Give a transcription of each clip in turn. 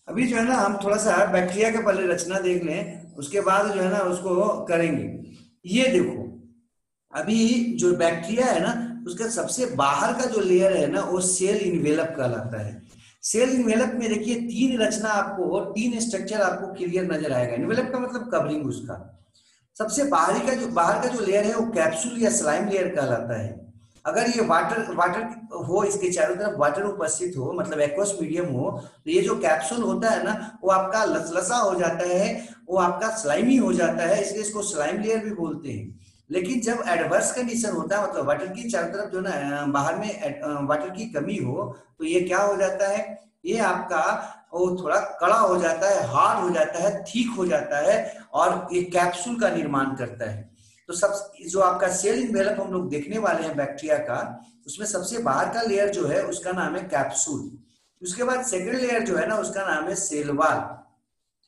अभी जो है ना हम थोड़ा सा बैक्टीरिया के पहले रचना देख लें, उसके बाद जो है ना उसको करेंगे। ये देखो, अभी जो बैक्टीरिया है ना उसका सबसे बाहर का जो लेयर है ना वो सेल इनवेलप कहलाता है। सेल इनवेलप में देखिए तीन रचना आपको, तीन स्ट्रक्चर आपको क्लियर नजर आएगा। इनवेलप का मतलब कवरिंग उसका। सबसे बाहर का जो लेयर है वो कैप्सूल या स्लाइम लेयर कहलाता है। अगर ये वाटर वाटर हो, इसके चारों तरफ वाटर उपस्थित हो, मतलब एक्वस मीडियम हो, तो ये जो कैप्सूल होता है ना वो आपका लसलसा हो जाता है, वो आपका स्लाइमी हो जाता है, इसलिए इसको स्लाइम लेयर भी बोलते हैं। लेकिन जब एडवर्स कंडीशन होता है, मतलब वाटर की चारों तरफ जो ना बाहर में वाटर की कमी हो, तो ये क्या हो जाता है, ये आपका वो थोड़ा कड़ा हो जाता है, हार्ड हो जाता है, ठीक हो जाता है और एक कैप्सूल का निर्माण करता है। तो सब जो आपका सेल इनवेलप हम लोग देखने वाले हैं बैक्टीरिया का, उसमें सबसे बाहर का लेयर जो है उसका नाम है कैप्सूल। उसके बाद सेकंड लेयर जो है ना उसका नाम है सेल वॉल।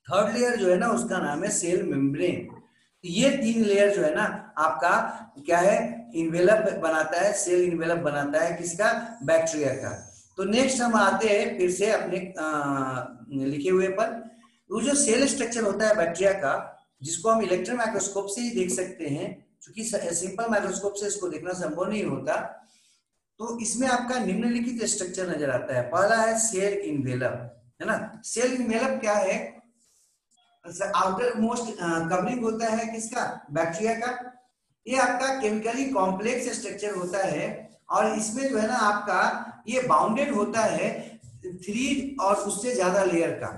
थर्ड लेयर जो है ना उसका नाम है सेल मेम्ब्रेन। ये तीन लेयर जो है ना आपका क्या है, इन्वेलप बनाता है, सेल इन्वेलप बनाता है किसका, बैक्टीरिया का। तो नेक्स्ट हम आते हैं फिर से अपने लिखे हुए पर। वो जो सेल स्ट्रक्चर होता है बैक्टीरिया का, जिसको हम इलेक्ट्रॉन माइक्रोस्कोप से ही देख सकते हैं, क्योंकि सिंपल माइक्रोस्कोप से इसको देखना संभव नहीं होता, तो इसमें आपका निम्नलिखित स्ट्रक्चर नजर आता है। पहला है सेल इन्वेलप, है ना। सेल इन्वेलप क्या है, आउटर मोस्ट कवरिंग होता है किसका, बैक्टीरिया का। ये आपका केमिकली कॉम्प्लेक्स स्ट्रक्चर होता है और इसमें जो है ना आपका ये बाउंडेड होता है 3 और उससे ज्यादा लेयर का।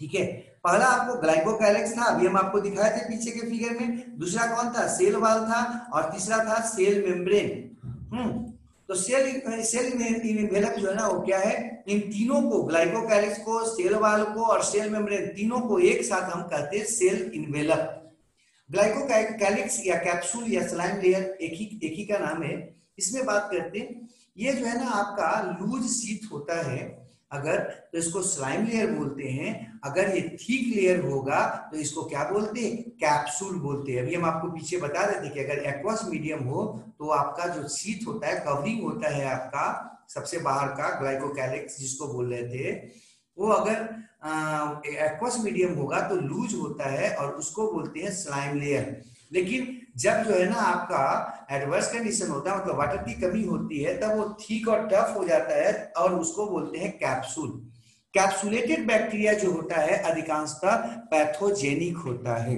ठीक है, पहला आपको ग्लाइकोकैलिक्स था, अभी हम आपको दिखाए थे पीछे के फिगर में। दूसरा कौन था, सेल वॉल था। और तीसरा था सेल मेम्ब्रेन। तो सेल इन्वेलप जो है ना वो क्या है, इन तीनों को, ग्लाइकोकैलिक्स को, सेल वॉल को और सेल मेम्ब्रेन, तीनों को एक साथ हम कहते हैं सेल इन्वेलप। ग्लाइकोकैलिक्स या कैप्सूल या स्लाइम लेयर एक ही का नाम है। इसमें बात करते हैं, ये जो है ना आपका लूज शीट होता है अगर, तो इसको स्लाइम लेयर बोलते हैं। अगर ये थिक लेयर होगा तो इसको क्या बोलते हैं, कैप्सूल बोलते हैं। अभी हम आपको पीछे बता देते कि अगर एक्वस मीडियम हो तो आपका जो शीट होता है, कवरिंग होता है आपका सबसे बाहर का, ग्लाइकोकैलिक्स जिसको बोल रहे थे, वो अगर एक्वस मीडियम होगा तो लूज होता है और उसको बोलते हैं स्लाइम लेयर। लेकिन जब जो है ना आपका एडवर्स कंडीशन होता है, मतलब वाटर की कमी होती है, तब वो थिक और टफ हो जाता है और उसको बोलते हैं कैप्सूल। कैप्सुलेटेड बैक्टीरिया जो होता है अधिकांशतः पैथोजेनिक होता है।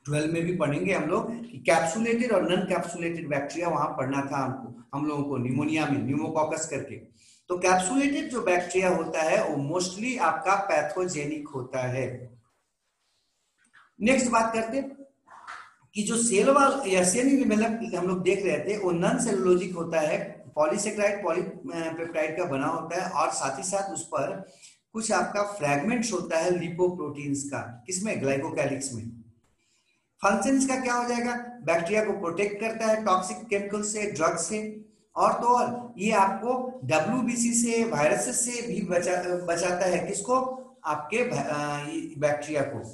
12 में भी पढ़ेंगे हम लोग कि कैप्सुलेटेड और नॉन कैप्सुलेटेड बैक्टीरिया, वहां पढ़ना था हमको, हम लोगों को निमोनिया में, न्यूमोकॉकस करके। तो कैप्सुलेटेड जो बैक्टीरिया होता है वो मोस्टली आपका पैथोजेनिक होता है। नेक्स्ट बात करते हैं कि जो सेल वॉल या सेल इन्वेलप हम लोग देख रहे थे वो नॉन सेलुलोजिक होता है, पॉलीसेकेराइड पॉलीपेप्टाइड का बना होता है और साथ ही साथ उस पर कुछ आपका फ्रैगमेंट्स होता है लिपोप्रोटीन्स का, किसमें, ग्लाइकोकैलिक्स में। फंक्शन इसका क्या हो जाएगा, बैक्टीरिया को प्रोटेक्ट करता है टॉक्सिक केमिकल से, ड्रग से, और तो और ये आपको WBC से, वायरसेस से भी बचाता है, किसको, आपके बैक्टीरिया को।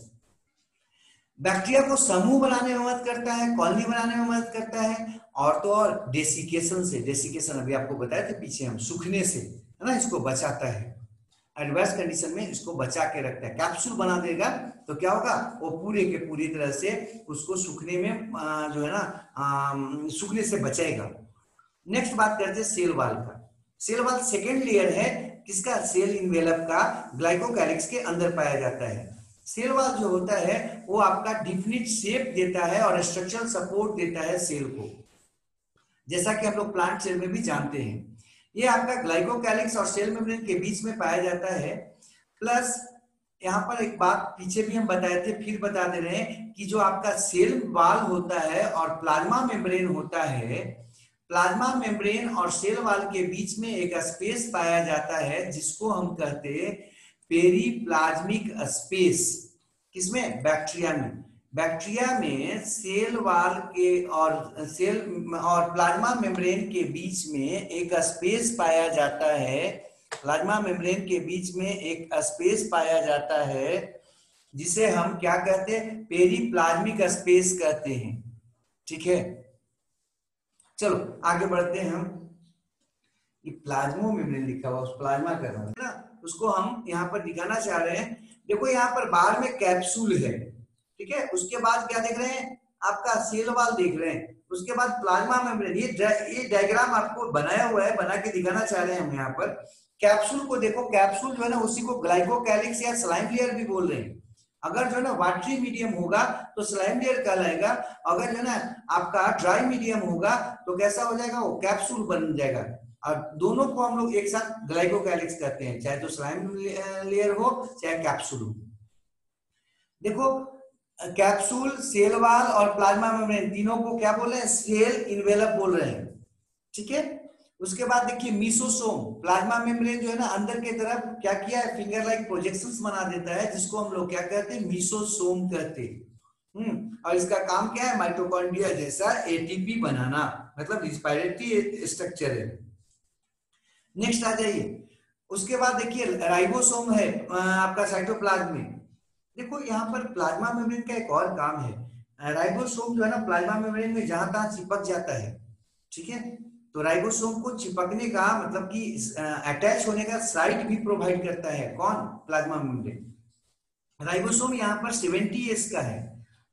बैक्टीरिया को समूह बनाने में मदद करता है, कॉलोनी बनाने में मदद करता है, और तो और डेसिकेशन से, डेसिकेशन अभी आपको बताए थे पीछे हम, सूखने से, है ना, इसको बचाता है। एडवर्स कंडीशन में इसको बचा के रखता है। कैप्सूल बना देगा तो क्या होगा, वो पूरे के पूरी तरह से उसको सूखने में जो है ना सूखने से बचाएगा। नेक्स्ट बात करते हैं सेल वॉल का। सेल वॉल सेकेंड लेयर है किसका, सेल इन्वेलप का, ग्लाइकोकैलिक्स के अंदर पाया जाता है। सेल वॉल जो होता है वो आपका डिफिनिट शेप देता है और स्ट्रक्चरल सपोर्ट देता है सेल को, जैसा कि हम लोग प्लांट सेल में भी जानते हैं। ये आपका ग्लाइकोकैलिक्स और सेल मेम्ब्रेन के बीच में पाया जाता है। प्लस यहाँ पर एक बात पीछे भी हम बताए थे, फिर बता दे रहे हैं कि जो आपका सेल वॉल होता है और प्लाज्मा मेम्ब्रेन होता है, प्लाज्मा मेम्ब्रेन और सेल वॉल के बीच में एक स्पेस पाया जाता है जिसको हम कहते हैं पेरीप्लाज्मिक स्पेस। किसमें, बैक्टीरिया में। बैक्टीरिया में सेल वॉल के और सेल और प्लाज्मा मेम्ब्रेन के बीच में एक स्पेस पाया जाता है, प्लाज्मा मेम्ब्रेन के बीच में एक स्पेस पाया जाता है जिसे हम क्या कहते हैं, पेरीप्लाज्मिक स्पेस कहते हैं। ठीक है, चलो आगे बढ़ते हैं हम। ये प्लाज्मा मेम्ब्रेन लिखा हुआ, उस प्लाज्मा कर रहा हूं ना, उसको हम यहाँ पर दिखाना चाह रहे हैं। देखो यहाँ पर बाहर में कैप्सूल है, ठीक है, उसके बाद क्या देख रहे हैं, आपका सेल वॉल देख रहे हैं, उसके बाद प्लाज्मा मेम्ब्रेन। ये डायग्राम आपको बनाया हुआ है, बना के दिखाना चाह रहे हैं हम यहाँ पर। कैप्सूल को देखो, कैप्सूल जो है ना उसी को ग्लाइकोकैलिक्स या स्लाइम लेयर भी बोल रहे हैं। अगर जो है ना वाटरी मीडियम होगा तो स्लाइम लेयर कहलाएगा, अगर जो है ना आपका ड्राई मीडियम होगा तो कैसा हो जाएगा, वो कैप्सूल बन जाएगा। और दोनों को हम लोग एक साथ ग्लाइकोकैलिक्स कहते हैं, चाहे तो स्लाइम लेयर हो चाहे कैप्सूल हो। देखो कैप्सूल, सेल वॉल और प्लाज्मा मेम्ब्रेन तीनों को क्या बोल रहे हैं, सेल इन्वेलप बोल रहे हैं, ठीक है। उसके बाद देखिए मीसोसोम, प्लाज्मा मेम्ब्रेन जो है ना अंदर की तरफ क्या किया है, फिंगर लाइक प्रोजेक्शंस बना देता है, जिसको हम लोग क्या कहते हैं, मीसोसोम कहते हैं। और इसका काम क्या है, माइटोकॉन्ड्रिया जैसा एटीपी बनाना, मतलब रिस्पिरेटरी स्ट्रक्चर है। नेक्स्ट आ जाइए, उसके बाद देखिए राइबोसोम है आपका साइटोप्लाज्म में। देखो यहाँ पर प्लाज्मा मेम्ब्रेन का एक और काम है, राइबोसोम जो है ना प्लाज्मा मेम्ब्रेन में जहां तहां चिपक जाता है, ठीक है। तो राइबोसोम को चिपकने का मतलब कि अटैच होने का साइट भी प्रोवाइड करता है कौन, प्लाज्मा मेम्ब्रेन। राइबोसोम यहाँ पर 70S का है,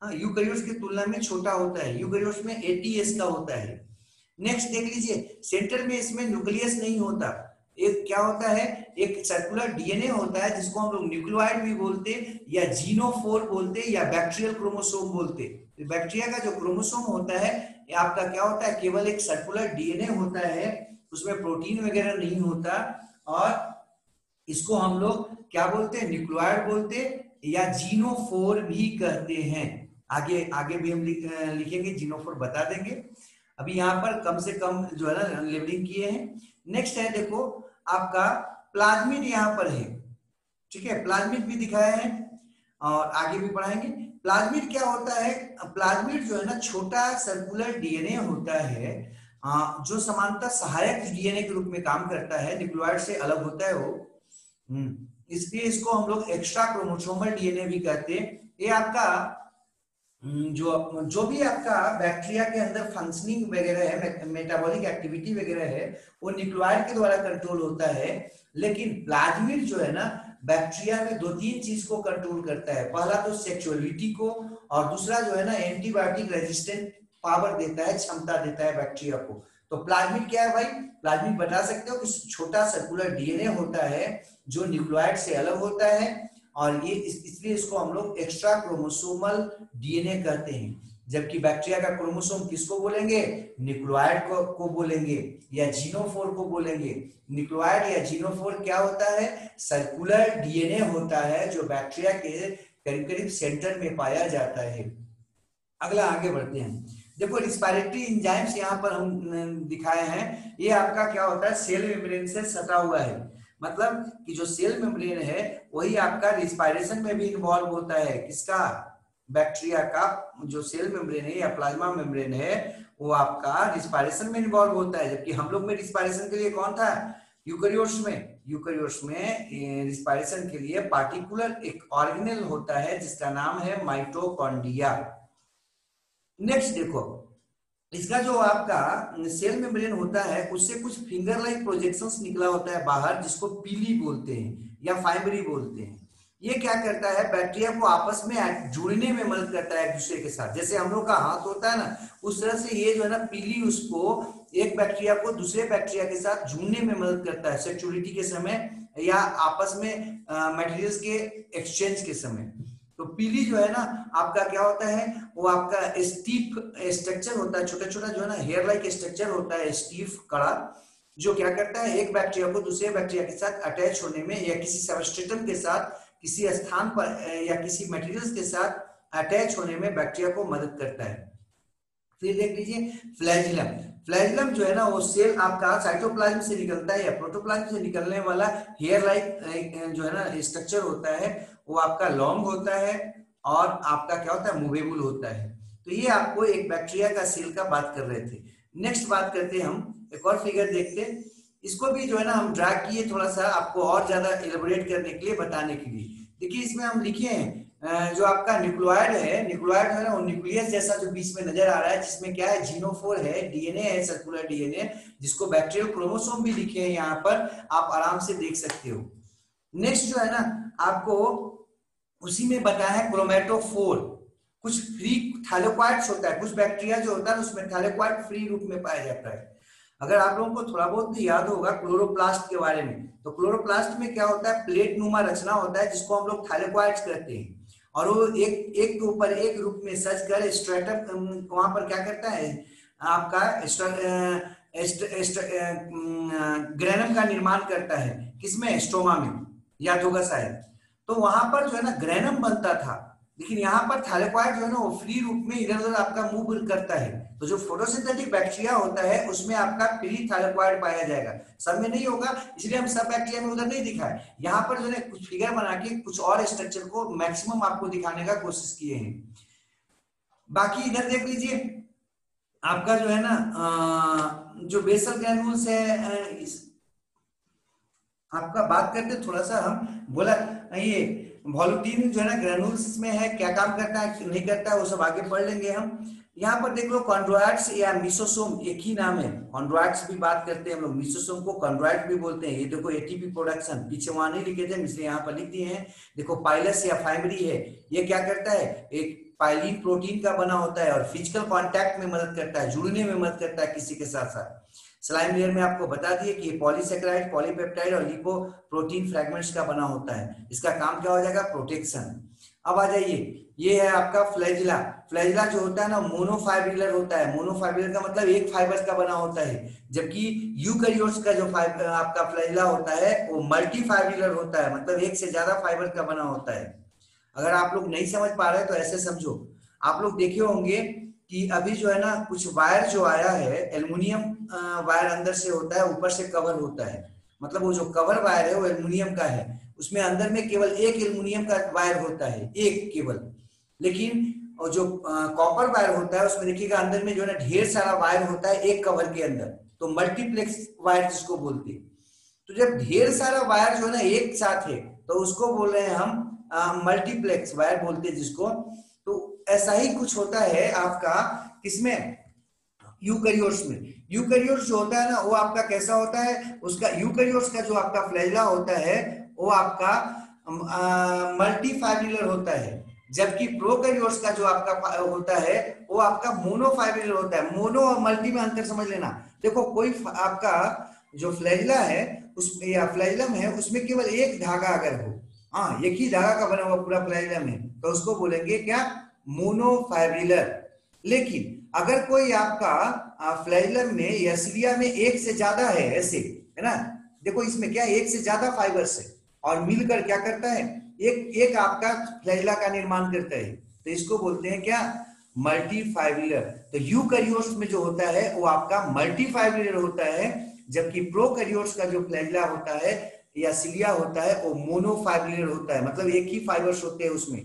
यूकैरियोट्स की तुलना में छोटा होता है, यूकैरियोट्स में 80S का होता है। नेक्स्ट देख लीजिए, सेंटर में इसमें न्यूक्लियस नहीं होता, एक क्या होता है, एक सर्कुलर डीएनए होता है जिसको हम लोग न्यूक्लियोइड भी बोलते या जीनोफोर बोलते या बैक्टीरियल क्रोमोसोम बोलते। बैक्टीरिया का जो क्रोमोसोम होता है ये आपका क्या होता है, केवल एक सर्कुलर डीएनए होता है, उसमें प्रोटीन वगैरह नहीं होता, और इसको हम लोग क्या बोलते हैं, न्यूक्लियोइड बोलते या जीनोफोर भी कहते हैं। आगे आगे भी हम लिखेंगे, जीनोफोर बता देंगे, अभी यहाँ पर कम से कम जो है ना लेबलिंग किए हैं। नेक्स्ट है देखो आपका प्लाज्मिड यहाँ पर है, ठीक है, प्लाज्मिड भी दिखाया है और आगे भी पढ़ाएंगे। प्लाज्मिड क्या होता है, प्लाज्मिड जो है ना छोटा सर्कुलर डीएनए होता है, जो समानता सहायक डीएनए के रूप में काम करता है, न्यूक्लियोइड से अलग होता है वो, इसलिए इसको हम लोग एक्स्ट्रा क्रोमोसोमल डीएनए भी कहते हैं। ये आपका जो भी आपका बैक्टीरिया के अंदर फंक्शनिंग वगैरह है, मेटाबॉलिक एक्टिविटी वगैरह है, वो न्यूक्लियोइड के द्वारा कंट्रोल होता है। लेकिन प्लाज्मिड जो है ना बैक्टीरिया में 2-3 चीज को कंट्रोल करता है, पहला तो सेक्सुअलिटी को, और दूसरा जो है ना एंटीबायोटिक रेजिस्टेंट पावर देता है, क्षमता देता है बैक्टीरिया को। तो प्लाज्मिड क्या है भाई, प्लाज्मिड बता सकते हो कि छोटा सर्कुलर डीएनए होता है जो न्यूक्लियोइड से अलग होता है, और ये इसलिए इसको हम लोग एक्स्ट्रा क्रोमोसोमल डीएनए कहते हैं। जबकि बैक्टीरिया का क्रोमोसोम किसको बोलेंगे, न्यूक्लियोइड को बोलेंगे या जीनोफोर को बोलेंगे। न्यूक्लियोइड या जीनोफोर क्या होता है, सर्कुलर डीएनए होता है जो बैक्टीरिया के करीब करीब सेंटर में पाया जाता है। अगला आगे बढ़ते हैं, देखो रिस्पिरेटरी एंजाइम्स यहाँ पर हम दिखाए हैं, ये आपका क्या होता है, सेल मेम्ब्रेन से सटा हुआ है, मतलब कि जो सेल मेम्ब्रेन है वही आपका रिस्पायरेशन में भी इन्वॉल्व होता है, किसका, बैक्टीरिया का जो सेल मेम्ब्रेन है या प्लाज्मा मेम्ब्रेन है वो आपका रिस्पायरेशन में इन्वॉल्व होता है। जबकि हम लोग में रिस्पायरेशन के लिए कौन था, यूकैरियोट्स में रिस्पायरेशन के लिए पार्टिकुलर एक ऑर्गेनेल होता है जिसका नाम है माइटोकॉन्ड्रिया। नेक्स्ट देखो, इसका जो आपका सेल मेम्ब्रेन होता है उससे कुछ फिंगर लाइक प्रोजेक्शंस निकला होता है बाहर, जिसको पीली बोलते हैं या फाइबरी बोलते हैं। ये क्या करता है, बैक्टीरिया को आपस में जुड़ने में मदद करता है एक दूसरे के साथ, जैसे हम लोग का हाथ होता है ना, उस तरह से ये जो है ना पीली उसको एक बैक्टीरिया को दूसरे बैक्टीरिया के साथ जुड़ने में मदद करता है, सेक्सुअलिटी के समय या आपस में मटेरियल्स के एक्सचेंज के समय। तो पीली जो है ना आपका क्या होता है, वो आपका स्टीफ स्ट्रक्चर होता है, छोटा छोटा जो है ना हेयर लाइक स्ट्रक्चर होता है, स्टीफ कड़ा, जो क्या करता है एक बैक्टीरिया को दूसरे बैक्टीरिया के साथ अटैच होने में या किसी सबस्ट्रेटम के साथ किसी स्थान पर या किसी मटेरियल्स के साथ अटैच होने में बैक्टीरिया को मदद करता है। फिर देख लीजिए फ्लैजिलम, फ्लैजिलम जो है ना वो सेल आपका साइटोप्लाज्म से निकलता है या प्रोटोप्लाज्म से निकलने वाला हेयर लाइक जो है ना स्ट्रक्चर होता है, वो आपका लॉन्ग होता है और आपका क्या होता है, मूवेबल होता है। तो ये आपको एक बैक्टीरिया का सेल का बात कर रहे थे। नेक्स्ट बात करते हैं हम, एक और फिगर देखते हैं, इसको भी जो है ना हम ड्रा किए थोड़ा सा आपको और ज्यादा एलिबोरेट करने के लिए, बताने के लिए। देखिए इसमें हम लिखे हैं जो आपका न्यूक्लियोइड है, न्यूक्लियोइड है ना वो न्यूक्लियस जैसा जो बीच में नजर आ रहा है, जिसमें क्या है, जीनोफोर है, डीएनए है, सर्कुलर डीएनए, जिसको बैक्टीरियल क्रोमोसोम भी लिखे हैं यहाँ पर, आप आराम से देख सकते हो। नेक्स्ट जो है ना आपको उसी में बताया है क्रोमेटोफोर। कुछ फ्री थैलेक्वाइड्स होता है, कुछ बैक्टीरिया जो होता है उसमें थैलेक्वाइड फ्री रूप में पाया जाता है। अगर आप लोगों को थोड़ा बहुत भी याद होगा क्लोरोप्लास्ट के बारे में, तो क्लोरोप्लास्ट में क्या होता है, प्लेट नुमा रचना होता है जिसको हम लोग थैलेक्वाइड्स कहते हैं। और वो एक एक के ऊपर एक रूप में सज कर स्ट्रेटम वहां पर क्या करता है आपका ग्रेनम का निर्माण करता है। किसमें? स्ट्रोमा में, याद होगा शायद। तो वहां पर जो है ना ग्रेनम बनता था, लेकिन यहाँ पर थैलेक्वाइड जो है ना वो फ्री रूप में इधर उधर आपका मूव करता है। तो जो फोटोसिंथेटिक बैक्टीरिया होता है उसमें आपका फ्री थैलेक्वाइड पाया जाएगा, सब में नहीं होगा, इसलिए हम सब बैक्टीरिया में उधर नहीं दिखाए। यहाँ पर जो है कुछ फिगर बना के कुछ और स्ट्रक्चर को मैक्सिमम आपको दिखाने का कोशिश किए हैं। बाकी इधर देख लीजिए आपका जो है ना जो बेसल ग्रैन्यूल्स है, आपका बात करते थोड़ा सा हम बोला ये वॉल्यूटिन जो है ना ग्रैन्यूल्स में है, क्या काम करता है नहीं करता है वो सब आगे पढ़ लेंगे हम। यहाँ पर देख लो कॉन्ड्रोइड्स या मिसोसोम एक ही नाम है, कॉन्ड्रोइड्स भी बात करते हैं हम लोग, मिसोसोम को कॉन्ड्रोइड भी बोलते हैं। ये देखो एटीपी प्रोडक्शन, पीछे वहां नहीं लिखे थे इसलिए यहाँ पर लिख दिए हैं। देखो पाइलस या फाइमरी है, ये क्या करता है, एक पाइलिन प्रोटीन का बना होता है और फिजिकल कांटेक्ट में मदद करता है, जुड़ने में मदद करता है किसी के साथ साथ। स्लाइम लेयर में आपको बता दिए कि पॉलीसेकेराइड, पॉलीपेप्टाइड और लिपोप्रोटीन फ्रैगमेंट्स का बना होता है। इसका काम क्या हो जाएगा, प्रोटेक्शन। अब आ जाइए, ये है आपका फ्लैजिला। फ्लैजिला जो होता है ना मोनोफाइब्रिलर होता है। मोनोफाइब्रिलर का मतलब एक फाइबर का बना होता है, जबकि यूकैरियोट्स का जो आपका फ्लैजिला होता है वो मल्टीफाइब्रिलर होता है, मतलब एक से ज्यादा फाइबर का बना होता है। अगर आप लोग नहीं समझ पा रहे तो ऐसे समझो, आप लोग देखे होंगे कि अभी जो है ना कुछ वायर जो आया है, एल्युमिनियम वायर अंदर से होता है, ऊपर से कवर होता है, मतलब वो जो कवर वायर है वो एल्युमिनियम का है, उसमें अंदर में केवल एक एल्युमिनियम का वायर होता है, एक केवल। लेकिन और जो कॉपर वायर होता है उसमें देखिएगा अंदर में जो है ना ढेर सारा वायर होता है एक कवर के अंदर, तो मल्टीप्लेक्स वायर जिसको बोलते हैं। तो जब ढेर सारा वायर जो है ना एक साथ है तो उसको बोल रहे हैं हम मल्टीप्लेक्स वायर बोलते हैं जिसको। तो ऐसा ही कुछ होता है आपका किसमें, यूकैरियोट्स में। यूकैरियोट्स जो होता है ना वो आपका कैसा होता है, उसका यूकैरियोट्स का जो आपका फ्लैजिला होता है वो आपका मल्टीफाइब्रिलर होता है, जबकि प्रोकैरियोट्स का जो आपका होता है वो आपका मोनोफाइब्रिलर होता है। मोनो और मल्टी में अंतर समझ लेना। देखो कोई आपका जो फ्लैजिला है उस या फ्लैजिलम है उसमें केवल एक धागा अगर हो, हाँ एक ही धागा का बना हुआ पूरा फ्लैजिलम है, तो उसको बोलेंगे क्या, मोनोफाइब्रिलर। लेकिन अगर कोई आपका फ्लैजिलम में या सिलिया में एक से ज्यादा है, ऐसे है ना, देखो इसमें क्या एक से ज्यादा फाइबर्स है और मिलकर क्या करता है, एक एक आपका फ्लैजिला का निर्माण करता है, तो इसको बोलते हैं क्या, मल्टीफाइब्रिलर। तो यूकैरियोट्स में जो होता है वो आपका मल्टीफाइब्रिलर होता है, जबकि प्रोकैरियोट्स का जो फ्लैजिला होता है या सिलिया होता है वो मोनोफाइब्रिलर होता है, मतलब एक ही फाइबर्स होते हैं उसमें।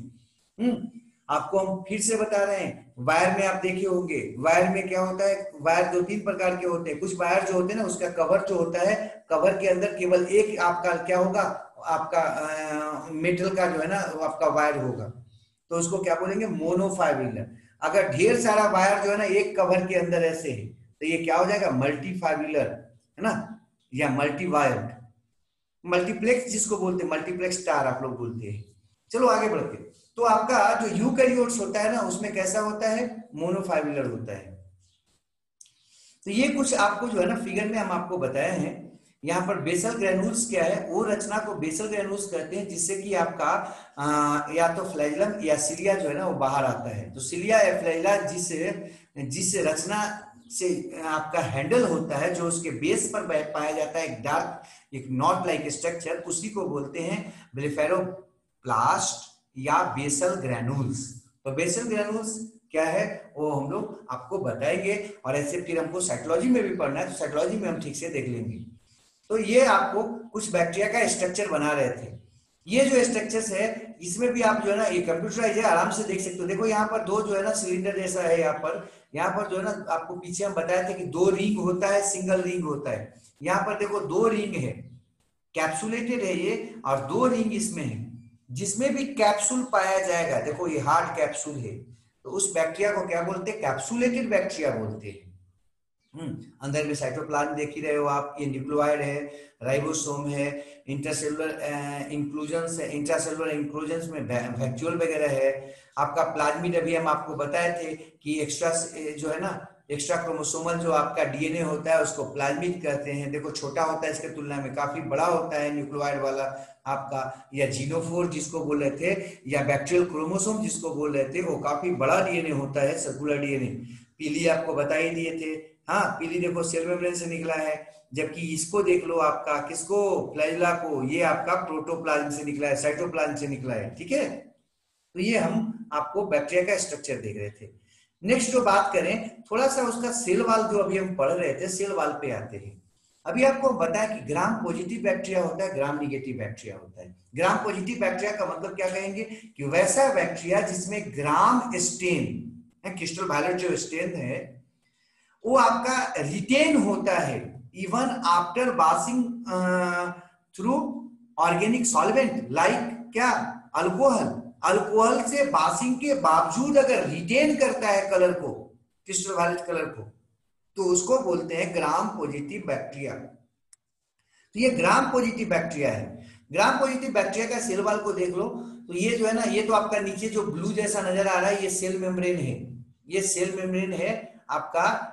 आपको हम फिर से बता रहे हैं, वायर में आप देखे होंगे, वायर में क्या होता है, वायर दो तीन प्रकार के होते हैं। कुछ वायर जो होते हैं ना उसका कवर जो होता है, कवर के अंदर केवल एक आपका क्या होगा, आपका मेटल का जो है ना आपका वायर होगा, तो उसको क्या बोलेंगे, मोनोफाइब्रिलर। अगर ढेर सारा वायर जो है ना एक कवर के अंदर ऐसे है तो ये क्या हो जाएगा, मल्टीफाइब्रिलर, है ना, या मल्टी वायर्ड, मल्टीप्लेक्स जिसको बोलते हैं, मल्टीप्लेक्स स्टार आप लोग बोलते हैं। चलो आगे बढ़ते हैं। तो आपका जो यूकैरियोट्स होता है ना उसमें कैसा होता है, मोनोफाइब्रिलर होता है। तो ये कुछ आपको जो है ना फिगर में हम आपको बताए हैं। यहाँ पर बेसल ग्रैन्यूल्स क्या है, वो रचना को बेसल ग्रैन्यूल्स कहते हैं जिससे कि आपका या तो फ्लैजिलम या सिलिया जो है ना वो बाहर आता है। तो सिलिया या फ्लैजिला जिस रचना से आपका हैंडल होता है, जो उसके बेस पर पाया जाता है एक डार्क एक नॉट लाइक स्ट्रक्चर, उसी को बोलते हैं ब्लेफेरोप्लास्ट या बेसल ग्रैन्यूल्स। तो बेसल ग्रैन्यूल्स क्या है वो हम लोग आपको बताएंगे, और ऐसे फिर हमको साइकोलॉजी में भी पढ़ना है तो साइकोलॉजी में हम ठीक से देख लेंगे। तो ये आपको कुछ बैक्टीरिया का स्ट्रक्चर बना रहे थे। ये जो स्ट्रक्चर्स है इसमें भी आप जो है ना ये कंप्यूटराइज है, आराम से देख सकते हो। देखो यहाँ पर दो जो है ना सिलेंडर जैसा है, यहाँ पर जो है ना आपको पीछे हम बताए थे कि दो रिंग होता है, सिंगल रिंग होता है। यहाँ पर देखो दो रिंग है, कैप्सुलेटेड है ये, और दो रिंग इसमें है, जिसमें भी कैप्सूल पाया जाएगा। देखो ये हार्ड कैप्सूल है, तो उस बैक्टीरिया को क्या बोलते हैं, कैप्सुलेटेड बैक्टीरिया बोलते हैं। अंदर में साइटोप्लाज्म देख ही रहे हो आप, ये न्यूक्लियोइड है, राइबोसोम है, इंटरसेलुलर इंक्लूजन्स है, इंट्रासेलुलर इंक्लूजन्स में वैक्यूल वगैरह है, आपका प्लाज्मिड अभी हम आपको बताए थे कि एक्स्ट्रा जो है ना एक्स्ट्रा क्रोमोसोमल जो आपका डीएनए होता है उसको प्लाज्मिड कहते हैं। देखो छोटा होता है इसके तुलना में, काफी बड़ा होता है न्यूक्लियोइड वाला आपका, या जीनोफोर जिसको बोल रहे थे, या बैक्टीरियल क्रोमोसोम जिसको बोल रहे थे, वो काफी बड़ा डीएनए होता है, सर्कुलर डीएनए। पीली आपको बता ही दिए थे, हाँ पीली देखो सेल मेम्ब्रेन से निकला है, जबकि इसको देख लो आपका, किसको, फ्लैजिला को, ये आपका प्रोटोप्लाज्म से निकला है, साइटोप्लाज्म से निकला है, ठीक है। तो ये हम आपको बैक्टीरिया का स्ट्रक्चर देख रहे थे। नेक्स्ट जो बात करें थोड़ा सा उसका सेल वाल, जो अभी हम पढ़ रहे थे, सेल वाल पे आते हैं। अभी आपको बताया कि ग्राम पॉजिटिव बैक्टीरिया होता है, ग्राम निगेटिव बैक्टीरिया होता है। ग्राम पॉजिटिव बैक्टीरिया का मतलब क्या कहेंगे कि वैसा बैक्टीरिया जिसमें ग्राम स्टेन, क्रिस्टल वायलेट जो स्टेन है वो आपका रिटेन होता है even after washing through organic solvent, like क्या, अल्कोहल। अल्कोहल से वॉशिंग के बावजूद अगर रिटेन करता है कलर को, क्रिस्टल वायलेट कलर को, तो उसको बोलते हैं ग्राम पॉजिटिव बैक्टीरिया। तो ये ग्राम पॉजिटिव बैक्टीरिया है। ग्राम पॉजिटिव बैक्टीरिया का सेल वाल को देख लो, तो ये जो है ना, ये तो आपका नीचे जो ब्लू जैसा नजर आ रहा है, ये सेल मेम्ब्रेन है, ये सेल मेम्ब्रेन है आपका।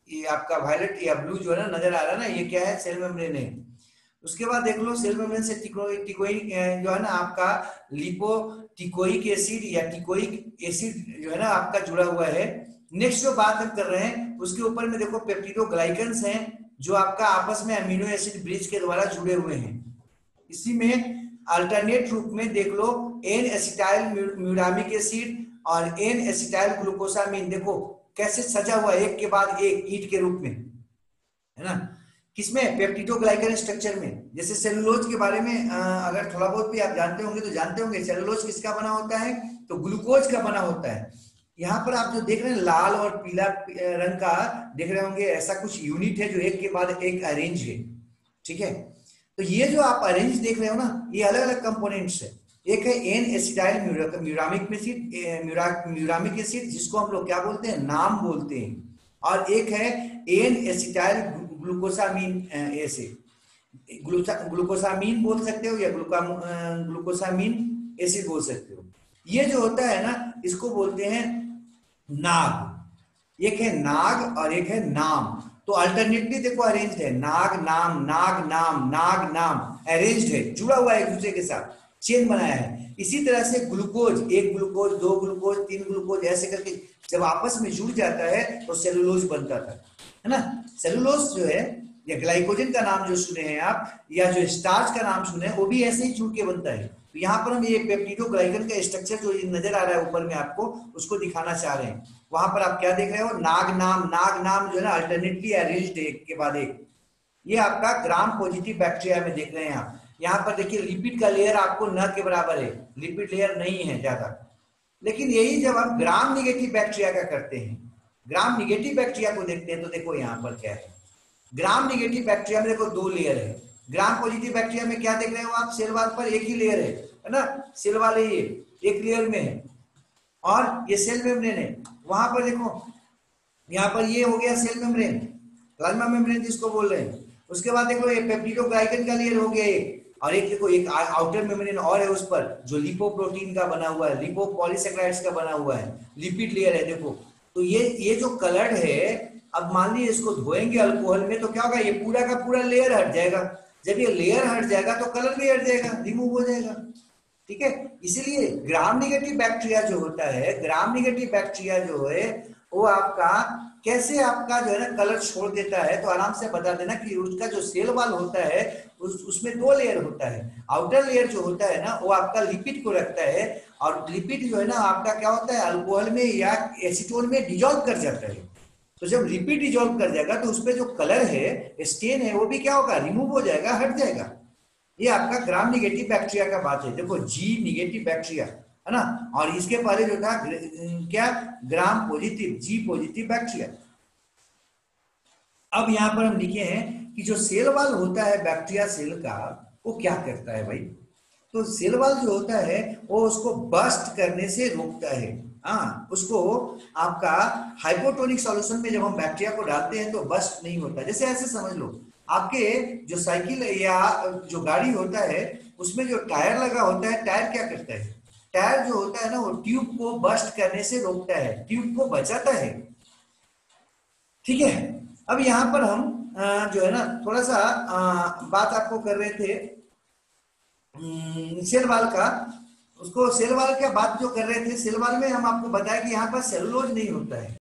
ये आपका वायलेट या ब्लू जो है ना नजर आ रहा है ना, ये क्या है, सेल मेम्ब्रेन है। उसके बाद देख लो सेल मेम्ब्रेन से टिकोइक जो है ना आपका लिपोटिकोइक एसिड या टिकोइक एसिड जो है ना आपका जुड़ा हुआ है। नेक्स्ट जो बात हम कर रहे हैं उसके ऊपर में देखो पेप्टिडोग्लाइकन्स हैं जो आपका आपस में अमीनो एसिड ब्रिज के द्वारा जुड़े हुए हैं। इसी में अल्टरनेट रूप में देख लो एन एसिटाइल म्यूरामिक एसिड और एन एसिटाइल ग्लूकोसामीन, देखो कैसे सजा हुआ एक के बाद एक ईंट के रूप में, है ना, किसमें, पेप्टिडोग्लाइकन स्ट्रक्चर में। जैसे सेलुलोज के बारे में अगर थोड़ा बहुत भी आप जानते होंगे तो जानते होंगे, सेलुलोज किसका बना होता है, तो ग्लूकोज का बना होता है। यहाँ पर आप जो देख रहे हैं लाल और पीला रंग का देख रहे होंगे, ऐसा कुछ यूनिट है जो एक के बाद एक अरेंज है, ठीक है। तो ये जो आप अरेंज देख रहे हो ना, ये अलग अलग कंपोनेंट्स है। एक है N acetyl muramic acid, muramic acid जिसको हम लोग क्या बोलते हैं, नाम बोलते हैं, और एक है N acetyl glucosamine acid, glucosamine बोल सकते हो या ग्लूकोसामीन एसिड बोल सकते हो। ये जो होता है ना इसको बोलते हैं नाग। एक है नाग और एक है नाम, तो अल्टरनेटली देखो अरेंज्ड है, नाग नाम, नाग नाम, नाग नाम, अरेंज्ड है, जुड़ा हुआ है एक दूसरे के साथ, चेन बनाया है। इसी तरह से ग्लूकोज, एक ग्लूकोज, दो ग्लूकोज, तीन ग्लूकोज, ऐसे करके जब आपस में जुड़ जाता है तो सेलुलोज बनता था, है ना। सेलुलोज जो है या ग्लाइकोजन का नाम जो सुने हैं आप, या जो स्टार्च का नाम सुने हैं, वो भी ऐसे ही जुड़ के बनता है। तो यहाँ पर हम ये पेप्टिडोग्लाइकन का स्ट्रक्चर जो नजर आ रहा है ऊपर में आपको, उसको दिखाना चाह रहे हैं। वहां पर आप क्या देख रहे हो, नाग नाम, नाग नाम जो है ना अल्टरनेटली अरेंज्ड एक के बाद एक, ये आपका ग्राम पॉजिटिव बैक्टीरिया में देख रहे हैं आप। यहाँ पर देखिए लिपिड का लेयर आपको न के बराबर है, लिपिड लेयर नहीं है ज्यादा। लेकिन यही जब हम ग्राम निगेटिव बैक्टीरिया का करते हैं, ग्राम निगेटिव बैक्टीरिया को देखते हैं, तो देखो यहाँ पर क्या है, ग्राम निगेटिव बैक्टीरिया में देखो दो लेयर है। ग्राम पॉजिटिव बैक्टीरिया में क्या देख रहे हो आप, सेल वाल पर एक ही लेयर है ना, सेल वाल ये एक लेयर में है, और ये सेल मेम्ब्रेन है। वहां पर देखो यहाँ पर ये हो गया सेल मेम्ब्रेन, प्लाज्मा मेम्ब्रेन जिसको बोल रहे हैं। उसके बाद देखो ये पेप्टिडोग्लाइकन का लेयर हो गया एक, और एक देखो एक आउटर मेम्ब्रेन और है उस पर जो लिपोप्रोटीन का बना हुआ है, लिपोपॉलीसेकेराइड्स का बना हुआ है, लिपिड लेयर है देखो। तो ये जो कलर है, अब मान लीजिए इसको धोएंगे अल्कोहल में तो क्या होगा, ये पूरा का पूरा लेयर हट जाएगा। जब ये लेयर हट जाएगा तो कलर भी हट जाएगा, रिमूव हो जाएगा, ठीक है। इसीलिए ग्राम निगेटिव बैक्टीरिया जो होता है, ग्राम निगेटिव बैक्टीरिया जो है वो आपका कैसे आपका जो है ना कलर छोड़ देता है, तो आराम से बता देना कि उसका जो सेल वाल होता है उसमें दो लेयर होता है। आउटर लेयर जो होता है ना वो आपका लिपिड को रखता है, और लिपिड जो है ना आपका क्या होता है, अल्कोहल में या एसीटोन में डिजोल्व कर जाता है। तो जब लिपिड डिजोल्व कर जाएगा तो उसपे जो कलर है, स्टेन है, वो भी क्या होगा, रिमूव हो जाएगा, हट जाएगा। ये आपका ग्राम निगेटिव बैक्टीरिया का बात है। देखो जी निगेटिव बैक्टीरिया है ना, और इसके पहले जो था क्या, ग्राम पॉजिटिव, जी पॉजिटिव बैक्टीरिया। अब यहां पर हम लिखे हैं कि जो सेल वाल होता है बैक्टीरिया सेल का, वो क्या करता है भाई, तो सेल वॉल जो होता है वो उसको बस्ट करने से रोकता है। हाँ, उसको आपका हाइपोटोनिक सॉल्यूशन में जब हम बैक्टीरिया को डालते हैं तो बस्ट नहीं होता। जैसे ऐसे समझ लो, आपके जो साइकिल या जो गाड़ी होता है उसमें जो टायर लगा होता है, टायर क्या करता है, टायर जो होता है ना वो ट्यूब को बस्ट करने से रोकता है, ट्यूब को बचाता है। ठीक है, अब यहाँ पर हम जो है ना थोड़ा सा बात आपको कर रहे थे सेल वाल का। उसको सेल वाल का बात जो कर रहे थे, सेल वाल में हम आपको बताया कि यहाँ पर सेलुलोज नहीं होता है।